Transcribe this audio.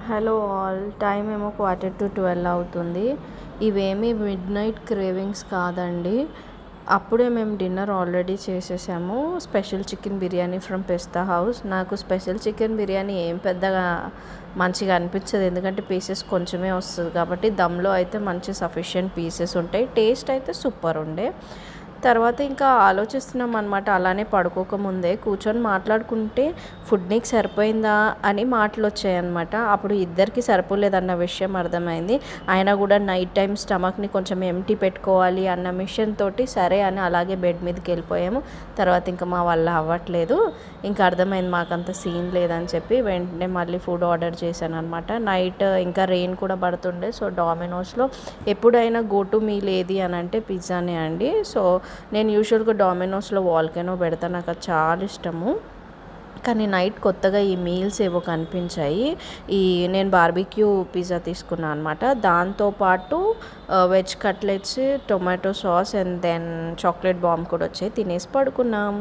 Hello all, time ఏమో 11:45 అవుతుంది. ఇవేమీ మిడ్ నైట్ క్రేవింగ్స్ కాదండి. అప్పుడే మేము డిన్నర్ ఆల్రెడీ చేసేసాము. Special chicken biryani from pista house. నాకు స్పెషల్ చికెన్ బిర్యానీ ఏం పెద్దగా మంచిగా అనిపించదు, ఎందుకంటే పీసెస్ కొంచెమే వస్తుంది కాబట్టి. దమ్లో అయితే మంచి సఫిషియెంట్ పీసెస్ ఉంటాయి. టేస్ట్ అయితే సూపర్ ఉండే. తర్వాత ఇంకా ఆలోచిస్తున్నాం అనమాట. అలానే పడుకోకముందే కూర్చొని మాట్లాడుకుంటే ఫుడ్ నీకు సరిపోయిందా అని మాటలు వచ్చాయన్నమాట. అప్పుడు ఇద్దరికి సరిపోలేదన్న విషయం అర్థమైంది. అయినా కూడా నైట్ టైం స్టమక్ని కొంచెం ఎంటీ పెట్టుకోవాలి అన్న మిషన్ తోటి సరే అని అలాగే బెడ్ మీదకి వెళ్ళిపోయాము. తర్వాత ఇంకా మా వల్ల అవ్వట్లేదు, ఇంకా అర్థమైంది మాకంత సీన్ లేదని చెప్పి వెంటనే మళ్ళీ ఫుడ్ ఆర్డర్ చేశాను అనమాట. నైట్ ఇంకా రెయిన్ కూడా పడుతుండే. సో డామినోస్లో ఎప్పుడైనా గో టు మీల్ ఏది అని అంటే పిజ్జానే అండి. సో నేను యూజువల్గా డామినోస్లో వాల్కెనో పెడతాను, నాకు అది చాలా ఇష్టము. కానీ నైట్ కొత్తగా ఈ మీల్స్ ఏవో కనిపించాయి. నేను బార్బిక్యూ పిజ్జా తీసుకున్నాను అనమాట. దాంతోపాటు veg cutlets, tomato sauce and then chocolate bomb కూడా వచ్చాయి. తినేసి పడుకున్నాం.